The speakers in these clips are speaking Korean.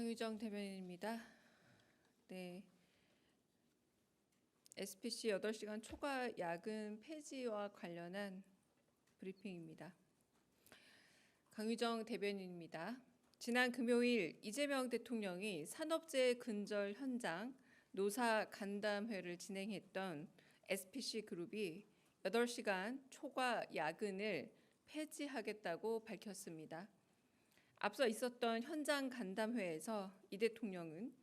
강유정 대변인입니다. 네, SPC 8시간 초과 야근 폐지와 관련한 브리핑입니다. 강유정 대변인입니다. 지난 금요일 이재명 대통령이 산업재해 근절 현장 노사 간담회를 진행했던 SPC 그룹이 8시간 초과 야근을 폐지하겠다고 밝혔습니다. 앞서 있었던 현장 간담회에서 이 대통령은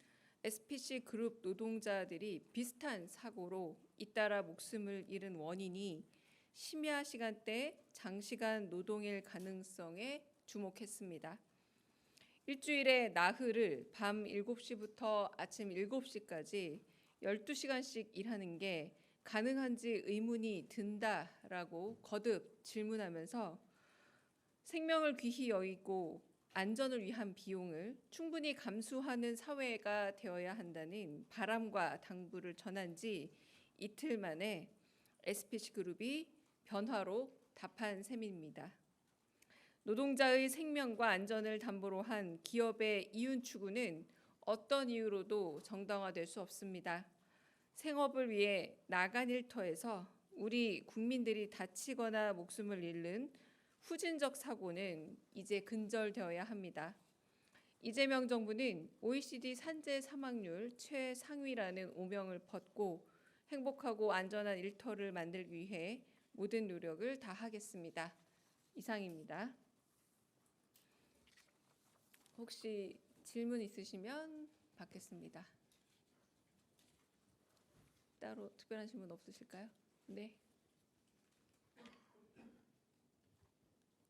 SPC 그룹 노동자들이 비슷한 사고로 잇따라 목숨을 잃은 원인이 심야 시간대 장시간 노동일 가능성에 주목했습니다. 일주일에 나흘을 밤 7시부터 아침 7시까지 12시간씩 일하는 게 가능한지 의문이 든다라고 거듭 질문하면서 생명을 귀히 여기고 안전을 위한 비용을 충분히 감수하는 사회가 되어야 한다는 바람과 당부를 전한 지 이틀 만에 SPC 그룹이 변화로 답한 셈입니다. 노동자의 생명과 안전을 담보로 한 기업의 이윤 추구는 어떤 이유로도 정당화될 수 없습니다. 생업을 위해 나간 일터에서 우리 국민들이 다치거나 목숨을 잃는 후진적 사고는 이제 근절되어야 합니다. 이재명 정부는 OECD 산재 사망률 최상위라는 오명을 벗고 행복하고 안전한 일터를 만들기 위해 모든 노력을 다하겠습니다. 이상입니다. 혹시 질문 있으시면 받겠습니다. 따로 특별한 질문 없으실까요? 네.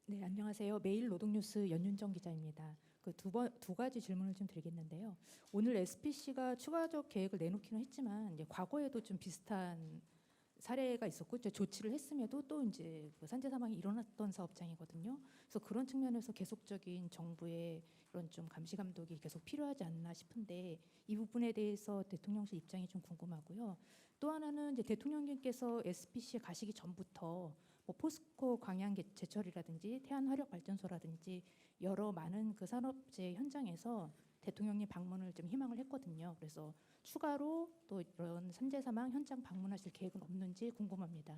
네, 안녕하세요. 매일 노동뉴스 연윤정 기자입니다. 두 가지 질문을 좀 드리겠는데요. 오늘 SPC가 추가적 계획을 내놓기는 했지만 이제 과거에도 좀 비슷한 사례가 있었고 이제 조치를 했음에도 또 이제 산재 사망이 일어났던 사업장이거든요. 그래서 그런 측면에서 계속적인 정부의 이런 좀 감시 감독이 계속 필요하지 않나 싶은데 이 부분에 대해서 대통령실 입장이 좀 궁금하고요. 또 하나는 이제 대통령님께서 SPC에 가시기 전부터 뭐 포스코 광양 제철이라든지 태안화력발전소라든지 여러 많은 그 산업재해 현장에서 대통령님 방문을 좀 희망을 했거든요. 그래서 추가로 또 이런 산재 사망 현장 방문하실 계획은 없는지 궁금합니다.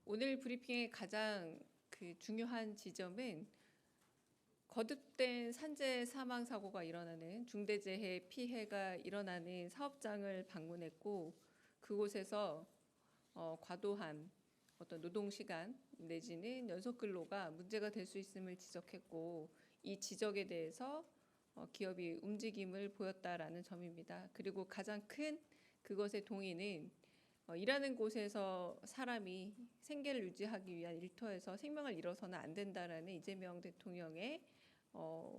오늘 브리핑의 가장 중요한 지점은 거듭된 산재 사망 사고가 일어나는 중대재해 피해가 일어나는 사업장을 방문했고 그곳에서 과도한 어떤 노동 시간 내지는 연속 근로가 문제가 될 수 있음을 지적했고 이 지적에 대해서 기업이 움직임을 보였다라는 점입니다. 그리고 가장 큰 그것의 동의는 일하는 곳에서 사람이 생계를 유지하기 위한 일터에서 생명을 잃어서는 안 된다라는 이재명 대통령의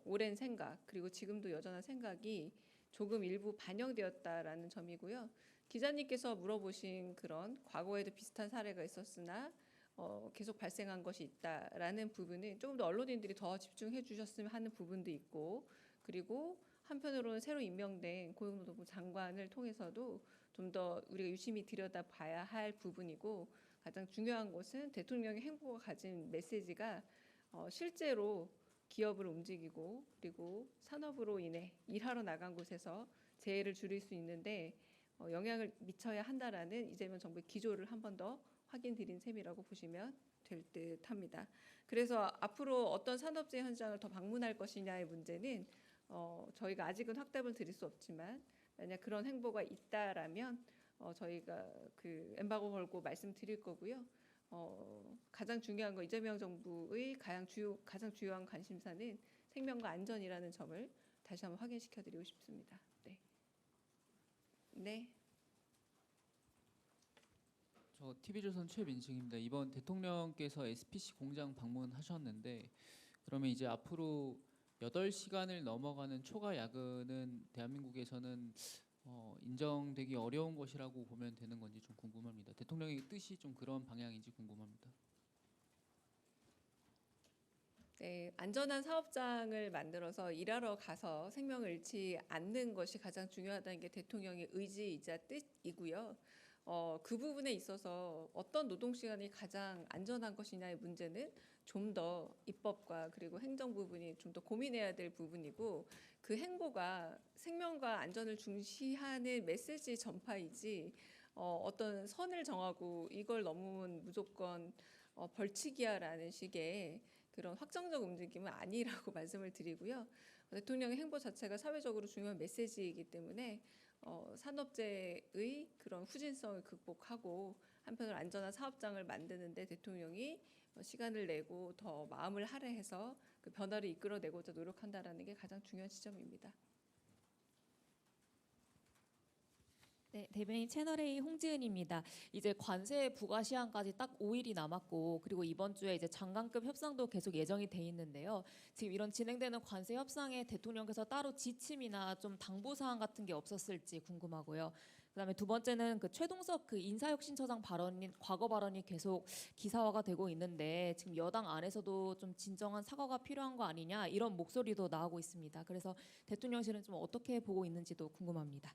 오랜 생각 그리고 지금도 여전한 생각이 조금 일부 반영되었다라는 점이고요. 기자님께서 물어보신 그런 과거에도 비슷한 사례가 있었으나 계속 발생한 것이 있다라는 부분은 조금 더 언론인들이 더 집중해 주셨으면 하는 부분도 있고 그리고 한편으로는 새로 임명된 고용노동부 장관을 통해서도 좀 더 우리가 유심히 들여다봐야 할 부분이고 가장 중요한 것은 대통령의 행보가 가진 메시지가 실제로 기업을 움직이고 그리고 산업으로 인해 일하러 나간 곳에서 재해를 줄일 수 있는데 영향을 미쳐야 한다라는 이재명 정부의 기조를 한 번 더 확인드린 셈이라고 보시면 될 듯합니다. 그래서 앞으로 어떤 산업재해 현장을 더 방문할 것이냐의 문제는 저희가 아직은 확답을 드릴 수 없지만 만약 그런 행보가 있다라면 저희가 엠바고 걸고 말씀드릴 거고요. 가장 중요한 거 이재명 정부의 가장 주요한 관심사는 생명과 안전이라는 점을 다시 한번 확인시켜드리고 싶습니다. 네. 네. 저 TV조선 최민식입니다. 이번 대통령께서 SPC 공장 방문하셨는데 그러면 이제 앞으로 8시간을 넘어가는 초과 야근은 대한민국에서는 인정되기 어려운 것이라고 보면 되는 건지 좀 궁금합니다. 대통령의 뜻이 좀 그런 방향인지 궁금합니다. 네, 안전한 사업장을 만들어서 일하러 가서 생명을 잃지 않는 것이 가장 중요하다는 게 대통령의 의지이자 뜻이고요. 그 부분에 있어서 어떤 노동 시간이 가장 안전한 것이냐의 문제는 좀 더 입법과 그리고 행정 부분이 좀 더 고민해야 될 부분이고, 그 행보가 생명과 안전을 중시하는 메시지 전파이지 어떤 선을 정하고 이걸 넘으면 무조건 벌칙이야라는 식의 그런 확정적 움직임은 아니라고 말씀을 드리고요. 대통령의 행보 자체가 사회적으로 중요한 메시지이기 때문에 산업재해의 그런 후진성을 극복하고 한편으로 안전한 사업장을 만드는데 대통령이 시간을 내고 더 마음을 할애해서 그 변화를 이끌어내고자 노력한다라는 게 가장 중요한 지점입니다. 네, 대변인 채널A 홍지은입니다. 이제 관세 부과 시한까지 딱 5일이 남았고, 그리고 이번 주에 이제 장관급 협상도 계속 예정이 돼 있는데요. 지금 이런 진행되는 관세 협상에 대통령께서 따로 지침이나 좀 당부 사항 같은 게 없었을지 궁금하고요. 그다음에 두 번째는 그 최동석 그 인사혁신처장 발언인 과거 발언이 계속 기사화가 되고 있는데, 지금 여당 안에서도 좀 진정한 사과가 필요한 거 아니냐 이런 목소리도 나오고 있습니다. 그래서 대통령실은 좀 어떻게 보고 있는지도 궁금합니다.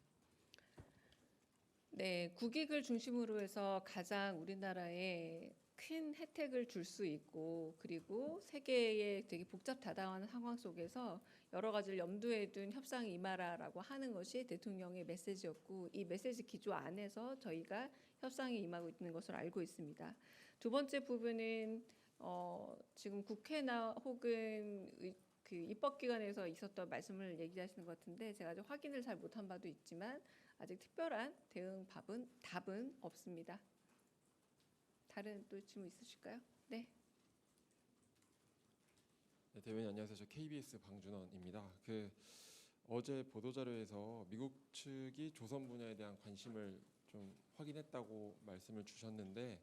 네, 국익을 중심으로 해서 가장 우리나라에 큰 혜택을 줄 수 있고, 그리고 세계의 되게 복잡다단한 상황 속에서 여러 가지를 염두에 둔 협상에 임하라라고 하는 것이 대통령의 메시지였고, 이 메시지 기조 안에서 저희가 협상에 임하고 있는 것으로 알고 있습니다. 두 번째 부분은 지금 국회나 혹은 그 입법기관에서 있었던 말씀을 얘기하시는 것 같은데, 제가 아직 확인을 잘 못한 바도 있지만 아직 특별한 답은 없습니다. 다른 또 질문 있으실까요? 네. 네, 대변인 안녕하세요. 저 KBS 방준원입니다. 어제 보도자료에서 미국 측이 조선 분야에 대한 관심을 좀 확인했다고 말씀을 주셨는데,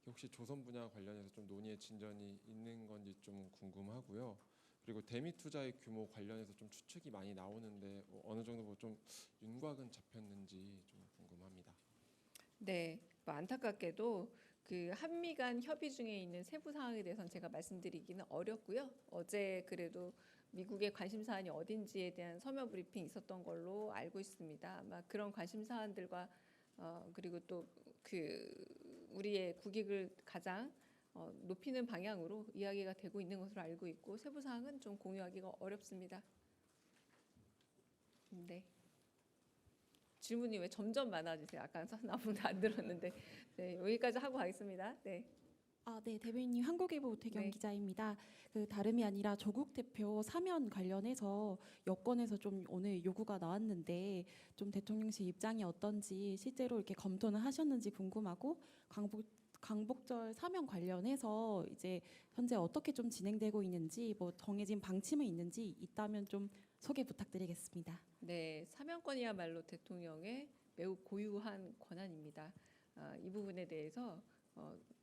혹시 조선 분야 관련해서 좀 논의의 진전이 있는 건지 좀 궁금하고요. 그리고 대미 투자의 규모 관련해서 좀 추측이 많이 나오는데 어느 정도 좀 윤곽은 잡혔는지 좀 궁금합니다. 네, 안타깝게도 그 한미 간 협의 중에 있는 세부 사항에 대해서는 제가 말씀드리기는 어렵고요. 어제 그래도 미국의 관심 사안이 어딘지에 대한 서면 브리핑이 있었던 걸로 알고 있습니다. 아마 그런 관심 사안들과 그리고 또 그 우리의 국익을 가장 높이는 방향으로 이야기가 되고 있는 것으로 알고 있고, 세부 사항은 좀 공유하기가 어렵습니다. 네. 질문이 왜 점점 많아지세요? 아까 아무도 안 들었는데. 네, 여기까지 하고 가겠습니다. 네. 네, 대변인님 한국일보 오태경 네. 기자입니다. 다름이 아니라 조국 대표 사면 관련해서 여권에서 좀 오늘 요구가 나왔는데, 좀 대통령실 입장이 어떤지 실제로 이렇게 검토는 하셨는지 궁금하고, 광복절 사면 관련해서 이제 현재 어떻게 좀 진행되고 있는지, 뭐 정해진 방침이 있는지 있다면 좀 소개 부탁드리겠습니다. 네, 사면권이야말로 대통령의 매우 고유한 권한입니다. 이 부분에 대해서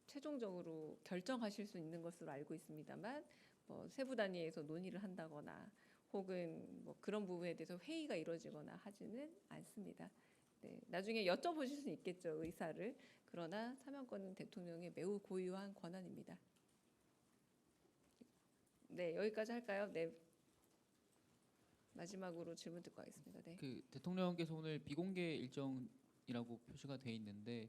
최종적으로 결정하실 수 있는 것으로 알고 있습니다만, 세부 단위에서 논의를 한다거나 혹은 뭐 그런 부분에 대해서 회의가 이루어지거나 하지는 않습니다. 네, 나중에 여쭤보실 수 있겠죠, 의사를. 그러나 사면권은 대통령의 매우 고유한 권한입니다. 네, 여기까지 할까요? 네. 마지막으로 질문 듣고 가겠습니다. 네. 그 대통령께서 오늘 비공개 일정이라고 표시가 돼 있는데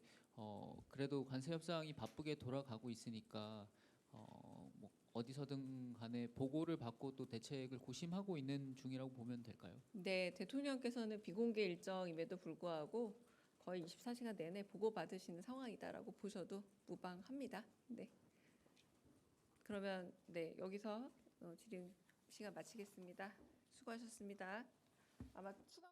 그래도 관세 협상이 바쁘게 돌아가고 있으니까 뭐 어디서든 간에 보고를 받고 또 대책을 고심하고 있는 중이라고 보면 될까요? 네, 대통령께서는 비공개 일정임에도 불구하고 거의 24시간 내내 보고 받으시는 상황이다라고 보셔도 무방합니다. 네. 그러면 네, 여기서 질의 시간 마치겠습니다. 수고하셨습니다. 아마 추가